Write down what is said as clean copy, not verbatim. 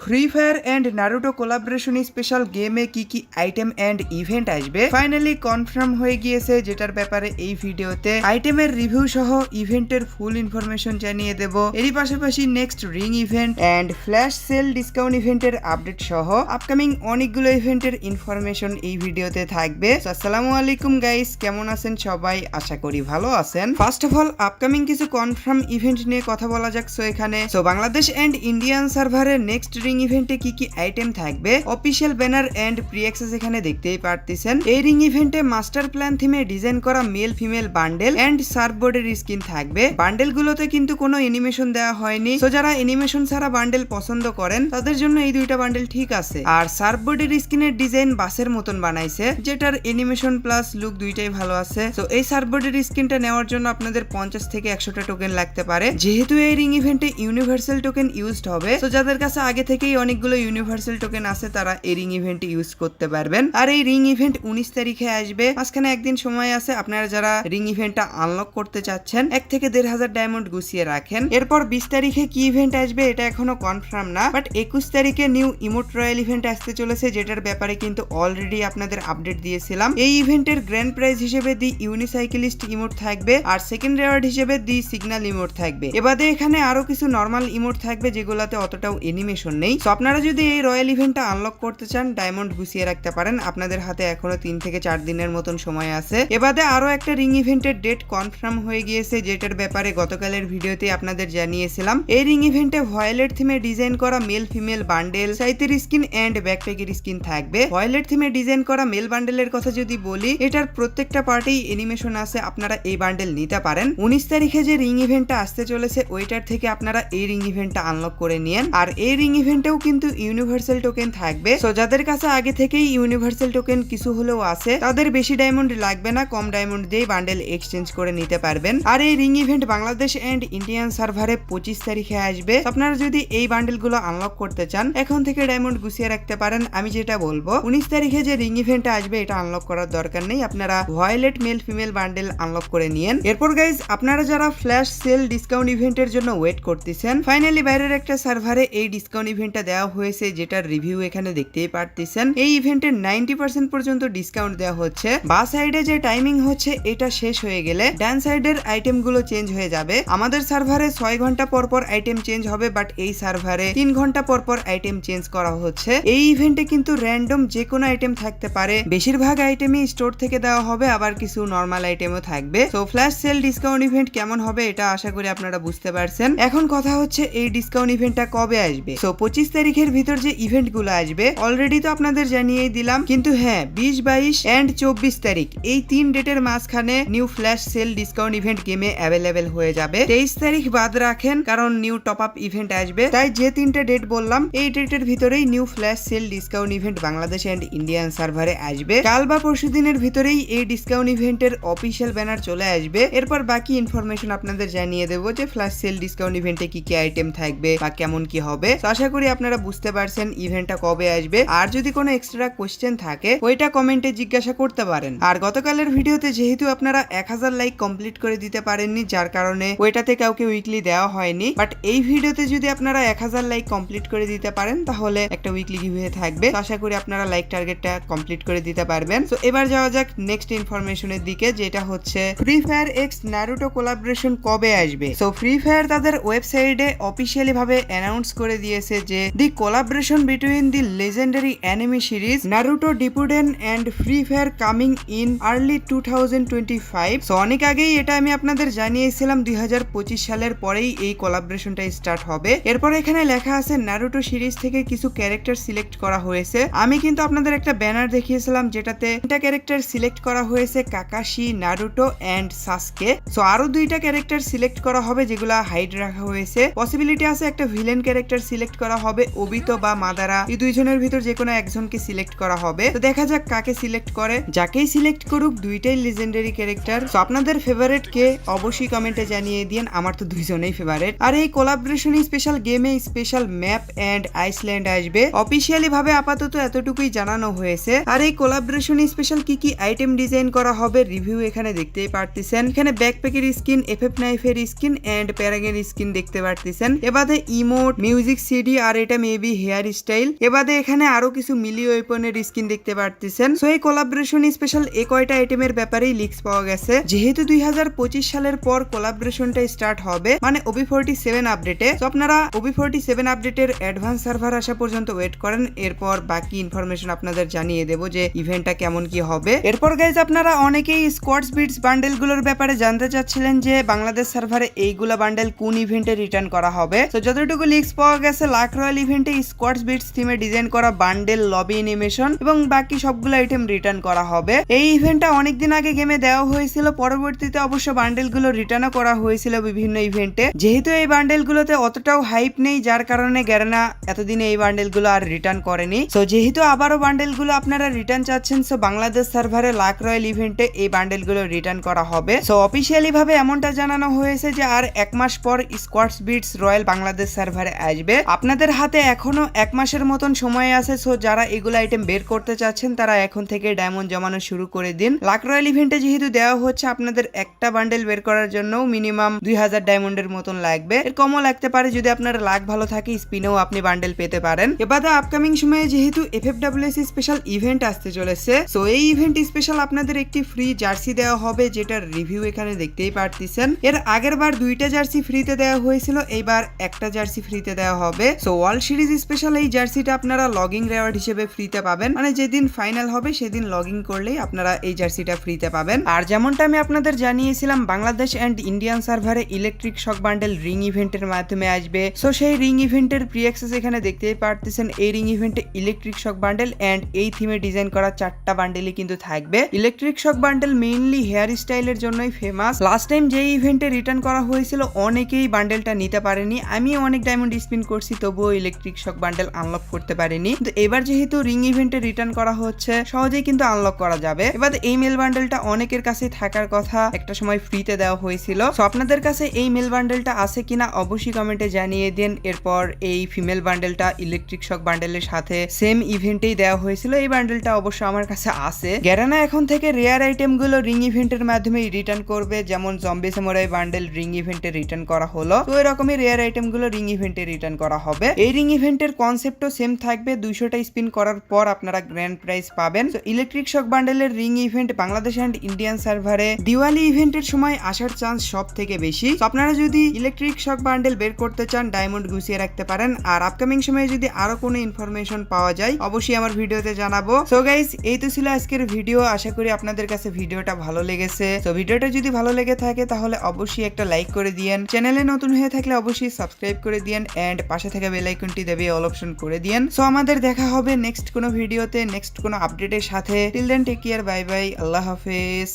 Free Fire and Naruto collaboration special গেমে কি item and event আসবে ফাইনালি কনফার্ম হয়ে গিয়েছে, যেটার ব্যাপারে এই ভিডিওতে আইটেমের রিভিউ সহ ইভেন্টের ফুল ইনফরমেশন জানিয়ে দেব। এরই পাশাপাশি next ring event and flash sale discount ইভেন্টের আপডেট সহ আপকামিং অনেকগুলো ইভেন্টের ইনফরমেশন এই ভিডিওতে থাকবে। আসসালামু আলাইকুম গাইস, কেমন আছেন সবাই? আশা করি ভালো আছেন। ফার্স্ট অফ অল আপকামিং কিছু কনফার্ম ইভেন্ট নিয়ে কথা বলা যাক। এখানে বাংলাদেশ এন্ড ইন্ডিয়ান সার্ভারের নেক্সট রিং ইভেন্টে কি আইটেম থাকবে, official banner and pre access এখানে দেখতেই পারতেছেন। এই রিং ইভেন্টে মাস্টার প্ল্যান থিমে ডিজাইন করা মেল ফিমেল বান্ডেল এন্ড সার্ফবোর্ডের স্কিন থাকবে। বান্ডেল গুলোতে কিন্তু কোনো অ্যানিমেশন দেওয়া হয়নি, তো যারা অ্যানিমেশন ছাড়া বান্ডেল পছন্দ করেন তাদের জন্য এই দুইটা বান্ডেল ঠিক আছে। আর সার্ফবোর্ডের স্কিনের ডিজাইন বাসের মতন বানাইছে, যেটার অ্যানিমেশন প্লাস লুক দুইটাই ভালো আছে। তো এই সার্ফবোর্ডের স্কিনটা নেওয়ার জন্য আপনাদের 50 থেকে 100টা টোকেন লাগতে পারে। যেহেতু এই রিং ইভেন্টে ইউনিভার্সাল টোকেন ইউজড হবে, তো যাদের কাছে আগে থেকেই অনেকগুলো ইউনিভার্সাল টোকেন আছে তারা এই রিং ইভেন্ট ইউজ করতে পারবেন। আর এই রিং ইভেন্ট 19 তারিখে আসবে, মাঝখানে একদিন সময় আছে। আপনারা যারা রিং ইভেন্টটা আনলক করতে চাচ্ছেন 1 থেকে 1,500 ডায়মন্ড গুছিয়ে রাখেন। এরপর 20 তারিখে কি ইভেন্ট আসবে এটা এখনো কনফার্ম না, বাট 21 তারিখে নিউ ইমোট রয়্যাল ইভেন্ট আসতে চলেছে, যেটার ব্যাপারে কিন্তু অলরেডি আপনাদের আপডেট দিয়েছিলাম। এই ইভেন্টের গ্র্যান্ড প্রাইজ হিসেবে দি ইউনিসাইকেলিস্ট ইমোট থাকবে, আর সেকেন্ড রেওয়ার্ড হিসেবে দি সিগন্যাল ইমোট থাকবে। এবারে এখানে আরো কিছু নরমাল ইমোট থাকবে যেগুলাতে অতটাও অ্যানিমেশন নেই। তো আপনারা যদি এই রয়্যাল ইভেন্টটা আনলক করতে চান ডায়মন্ড গুছিয়ে রাখতে পারেন, আপনাদের হাতে এখনো 3 থেকে 4 দিনের মতন সময় আছে। এবারে আরো একটা রিং ইভেন্টের ডেট কনফার্ম হয়ে গিয়েছে, যেটার ব্যাপারে গতকালের ভিডিওতে আপনাদের জানিয়েছিলাম। এই রিং ইভেন্টে ভয়েলেট থিমে ডিজাইন করা মেল ফিমেল বান্ডেল, সাইতের স্কিন এন্ড ব্যাকপ্যাকের স্কিন থাকবে। ভয়েলেট থিমে ডিজাইন করা মেল বান্ডেলের কথা যদি বলি, এটার প্রত্যেকটা পার্টেই অ্যানিমেশন আছে, আপনারা এই বান্ডেল নিতে পারেন। 19 তারিখে যে রিং ইভেন্টটা আসতে চলেছে ওইটার থেকে আপনারা এই রিং ইভেন্টটা আনলক করে নিয়েন। আর এই রিং ইভেন্টেও কিন্তু ইউনিভার্সাল টোকেন থাকবে, সো যাদের কাছে আগে থেকেই ইউনিভার্সাল টোকেন কিছু হলেও আছে তাদের বেশি ডায়মন্ড লাগবে না, কম ডায়মন্ড দিয়ে বান্ডেল এক্সচেঞ্জ করে নিতে পারবেন। আর এই ring event Bangladesh and Indian সার্ভারে 25 তারিখে আসবে। আপনারা যদি এই বান্ডেল গুলো আনলক করতে চান এখন থেকে ডায়মন্ড গুছিয়ে রাখতে পারেন। আমি যেটা বলবো 19 তারিখে যে রিং ইভেন্টটা আসবে এটা আনলক করার দরকার নেই, আপনারা ভয়েলেট মেল ফিমেল বান্ডেল আনলক করে নিয়েন। এরপর গাইজ আপনারা যারা ফ্ল্যাশ সেল ডিসকাউন্ট ইভেন্টের জন্য ওয়েট করতেছেন, ফাইনালি বাইরের একটা সার্ভারে এই ডিসকাউন্ট ইভেন্টটা দেওয়া হয়েছে, যেটার রিভিউ এখানে দেখতেই পারতেছেন। এই ইভেন্টের 90% পর্যন্ত ডিসকাউন্ট দেওয়া হচ্ছে। বা সাইডে যে টাইমিং হচ্ছে এটা শেষ হয়ে গেলে ডান সাইডের আইটেম গুলো চেঞ্জ হয়ে যাবে। আমাদের সার্ভারে 6 ঘন্টা পর পর আইটেম চেঞ্জ হবে, বাট এই সার্ভারে 3 ঘন্টা পর পর আইটেম চেঞ্জ করা হচ্ছে। এই ইভেন্টে কিন্তু র্যান্ডম যে কোনো আইটেম থাকতে পারে, বেশিরভাগ আইটেমই স্টোর থেকে দেওয়া হবে, আবার কিছু নরমাল আইটেমও থাকবে। তো ফ্ল্যাশ সেল ডিসকাউন্ট ইভেন্ট কেমন হবে এটা আশা করি আপনারা বুঝতে পারছেন। এখন কথা হচ্ছে এই ডিসকাউন্ট ইভেন্টটা কবে আসবে। তো 25 তারিখের ভিতর যে ইভেন্ট গুলো আসবে অলরেডি তো আপনাদের জানিয়েই দিলাম, কিন্তু হ্যাঁ 20, 22 এন্ড 24 তারিখ এই 3 ডেটের মাঝখানে new flash sale discount event গেমে অ্যাভেলেবেল হয়ে যাবে। 23 তারিখ বাদ রাখেন, কারণ নিউ টপ আপ ইভেন্ট আসবে, তাই যে 3টে ডেট বললাম এই ডেটের ভিতরেই new flash sale discount event Bangladesh and Indian সার্ভারে আসবে। কাল বা পরশু দিনের ভিতরেই এই ডিসকাউন্ট ইভেন্টের অফিশিয়াল ব্যানার চলে আসবে। এরপর বাকি ইনফরমেশন আপনাদের জানিয়ে দেবো যে ফ্ল্যাশ সেল ডিসকাউন্ট ইভেন্টে কি আইটেম থাকবে বা কেমন কি হবে। তো আশা করি আপনারা বুঝতে পারছেন ইভেন্টটা কবে আসবে। আর যদি কোনো এক্সট্রা কোশ্চেন থাকে ওইটা কমেন্টে জিজ্ঞাসা করতে পারেন। আর গতকালের ভিডিওতে যেহেতু আপনারা 1000 লাইক কমপ্লিট করে দিতে পারেননি, যার কারণে ওইটাতে কাউকে উইকলি দেওয়া হয়নি, বাট এই ভিডিওতে যদি আপনারা 1000 লাইক কমপ্লিট করে দিতে পারেন তাহলে একটা উইকলি গিভওয়ে থাকবে। তো আশা করি আপনারা লাইক টার্গেটটা কমপ্লিট করে দিতে পারবেন। তো এবার যাওয়া যাক নেক্সট ইনফরমেশনের দিকে, যেটা হচ্ছে free fire x Naruto collaboration কবে আসবে। সো ফ্রি ফায়ার তাদের ওয়েবসাইটে অফিশিয়ালি ভাবে অ্যানাউন্স করে দিয়েছে যে the collaboration between the legendary anime series Naruto Shippuden and free fire coming in early 2025। So অনেক আগেই এটা আমি আপনাদের জানিয়েছিলাম, 2025 সালের পরেই এই কোলাবোরেশনটা স্টার্ট হবে। এরপর এখানে লেখা আছে নারুটো সিরিজ থেকে কিছু ক্যারেক্টার সিলেক্ট করা হয়েছে। আমি কিন্তু আপনাদের একটা ব্যানার দেখিয়েছিলাম যেটাতে 3টা ক্যারেক্টার সিলেক্ট করা হয়েছে, Kakashi, Naruto and Sasuke. So আরো 2টা ক্যারেক্টার সিলেক্ট করা হবে যেগুলা হাইড রাখা হয়েছে। পসিবিলিটি আছে একটা ভিলেন ক্যারেক্টার সিলেক্ট করা হবে, ওবিতো বা মাদারা, এই দুইজনের ভিতর যে কোনো একজনকে সিলেক্ট করা হবে। তো দেখা যাক কাকে সিলেক্ট করে, যাকেই সিলেক্ট করুক দুইটাই লেজেন্ডারি ক্যারেক্টার। সো আপনাদের ফেভারিট কে অবশ্যই কমেন্টে জানিয়ে দিন, আমার তো দুইজনেই ফেভারিট। আর এই কোলাবোরেশন স্পেশাল গেমে স্পেশাল ম্যাপ এন্ড আইসল্যান্ড আসবে, অফিশিয়ালি ভাবে আপাতত এতটুকুই জানানো হয়েছে। আর এই কোলাবোরেশন স্পেশাল কি আইটেম ডিজাইন করা হবে রিভিউ এখানে দেখতেই পারতেছেন। এখানে ব্যাকপ্যাকের স্কিন, এফএফ নাইফের স্কিন এন্ড প্যারাগের স্কিন দেখতে পারতেছেন। এবারে ইমোট, মিউজিক সিডি আর আর এটা মেবি হেয়ার স্টাইল। এবারে এখানে আরো কিছু মিলি ওয়েপনের স্কিন দেখতে পারতেছেন। সো এই কোলাবরেশন স্পেশাল এই কয়টা আইটেমের ব্যাপারেই লিক্স পাওয়া গেছে। যেহেতু 2025 সালের পর কোলাবরেশনটা স্টার্ট হবে মানে OB47 আপডেটে, তো আপনারা OB47 আপডেটের অ্যাডভান্স সার্ভার আসা পর্যন্ত ওয়েট করেন, এরপর বাকি ইনফরমেশন আপনাদের জানিয়ে দেব যে ইভেন্টটা কেমন কি হবে। এরপর গাইজ আপনারা অনেকেই স্কোয়াডস বিটস বান্ডেল গুলোর ব্যাপারে জানতে চাচ্ছিলেন যে বাংলাদেশ সার্ভারে এইগুলা বান্ডেল কোন ইভেন্টে রিটার্ন করা হবে। তো যতটুকু লিক্স পাওয়া গেছে লাক রয়্যাল ইভেন্টে স্কোয়াডস বিটস থিমে ডিজাইন করা বান্ডেল, লবি অ্যানিমেশন এবং বাকি সবগুলো আইটেম রিটার্ন করা হবে। এই ইভেন্টটা অনেকদিন আগে গেমে দেওয়া হয়েছিল, পরবর্তীতে অবশ্য বান্ডেল গুলো রিটার্নও করা হয়েছিল বিভিন্ন ইভেন্টে। যেহেতু এই বান্ডেল গুলোতে অতটাও হাইপ নেই, যার কারণে গ্যারেনা এতদিনে এই বান্ডেল গুলো আর রিটার্ন করেনি। সো যেহেতু আবারও বান্ডেল গুলো আপনারা রিটার্ন চাচ্ছেন, সো বাংলাদেশ সার্ভারে লাক রয়্যাল ইভেন্টে এই বান্ডেল গুলো রিটার্ন করা হবে। সো অফিসিয়ালি ভাবে এমনটা জানানো হয়েছে যে আর 1 মাস পর স্কোয়াডস বিটস রয়্যাল বাংলাদেশ সার্ভারে আসবে। আপনাদের হাতে এখনো 1 মাসের মতন সময় আছে। সো যারা এগুলো আইটেম বের করতে চাচ্ছেন তারা এখন থেকে ডায়মন্ড জমানো শুরু করে দিন। লাক রয়্যাল ইভেন্টে যেহেতু দেওয়া হচ্ছে, আপনাদের একটা বান্ডেল বের করার জন্য মিনিমাম 2000 ডায়মন্ডের মতন লাগবে, এর কমও লাগতে পারে যদি আপনার লাক ভালো থাকে, স্পিনেও আপনি বান্ডেল পেতে পারেন। এবারে আপকামিং সময়ে যেহেতু FFWC স্পেশাল ইভেন্ট আসতে চলেছে, সো এই ইভেন্ট স্পেশাল আপনাদের একটি ফ্রি জার্সি দেওয়া হবে, যেটার রিভিউ এখানে দেখতেই পারতেছেন। এর আগের বার 2টা জার্সি ফ্রিতে দেওয়া হয়েছিল, এইবার একটা জার্সি ফ্রিতে দেওয়া হবে। সো ওয়ার্ল্ড সিরিজ স্পেশাল এই জার্সিটা আপনারা লগিং রেওয়ার্ড হিসেবে ফ্রিতে পাবেন, মানে যেদিন ফাইনাল হবে সেদিন লগইন করলেই আপনারা এই জার্সিটা ফ্রিতে পাবেন। আর যেমনটা আমি আপনাদের জানিয়েছিলাম বাংলাদেশ এন্ড ইন্ডিয়ান সার্ভারে ইলেকট্রিক শক বান্ডেল রিং ইভেন্টের মাধ্যমে আসবে। সো সেই রিং ইভেন্টের প্রি অ্যাক্সেস এখানে দেখতেই পারতেছেন। এই রিং ইভেন্টে ইলেকট্রিক শক বান্ডেল এন্ড এই থিমে ডিজাইন করা 4টা বান্ডেলই কিন্তু থাকবে। Electric shock bundle mainly hair স্টাইলের জন্যই ফেমাস। লাস্ট টাইম যে ইভেন্টে রিটার্ন করা হয়েছিল অনেকেই বান্ডেলটা নিতে পারেনি, আমি অনেক ডায়মন্ড স্পিন করছি তবুও ইলেকট্রিক শক বান্ডেল আনলক করতে পারিনি। তো এবার যেহেতু রিং ইভেন্টে রিটার্ন করা হচ্ছে সহজেই কিন্তু আনলক করা যাবে। এবার এই মেল বান্ডেলটা অনেকের কাছে থাকার কথা, একটা সময় ফ্রিতে দেওয়া হয়েছিল। সো আপনাদের কাছে এই মেল বান্ডেলটা আছে কিনা অবশ্যই কমেন্টে জানিয়ে দিন। এরপর এই ফিমেল বান্ডেলটা ইলেকট্রিক শক বান্ডেলের সাথে সেম ইভেন্টেই দেওয়া হয়েছিল, এই বান্ডেলটা অবশ্য আমার কাছে আছে। গ্যারেনা এখন থেকে রেয়ার আইটেম গুলো রিং ইভেন্টের মাধ্যমে রিটার্ন করবে, যেমন জম্বি সামুরাই বান্ডেল রিং ইভেন্টে রিটার্ন করা হলো, তো এরকমই রেয়ার আইটেম গুলো রিং ইভেন্টে রিটার্ন করা হবে। এই রিং ইভেন্টের কনসেপ্টও সেম থাকবে, 200টা স্পিন করার পর আপনারা গ্র্যান্ড প্রাইজ পাবেন। তো ইলেকট্রিক শক বান্ডেলের ring event Bangladesh and Indian সার্ভারে দিওয়ালি ইভেন্টের সময় আসার চান্স সব থেকে বেশি। তো আপনারা যদি ইলেকট্রিক শক বান্ডেল বের করতে চান ডায়মন্ড গুছিয়ে রাখতে পারেন। আর আপকামিং সময়ে যদি আরো কোনো ইনফরমেশন পাওয়া যায় অবশ্যই আমার ভিডিওতে জানাবো। সো গাইস এই তো ছিল আজকের ভিডিও, আশা করি আপনাদের কাছে ভিডিওটা ভালো লেগেছে। তো ভিডিওটা যদি ভালো লেগে থাকে তাহলে অবশ্যই একটা লাইক করে দিয়েন, চ্যানেলে নতুন হয়ে থাকলে অবশ্যই সাবস্ক্রাইব করে দিয়েন এন্ড পাশে থাকা বেল আইকনটি দেবে অল অপশন করে দিয়েন। সো আমাদের দেখা হবে নেক্সট কোনো ভিডিওতে, নেক্সট কোনো আপডেটের সাথে। Till then take care, bye bye, Allah হাফেজ।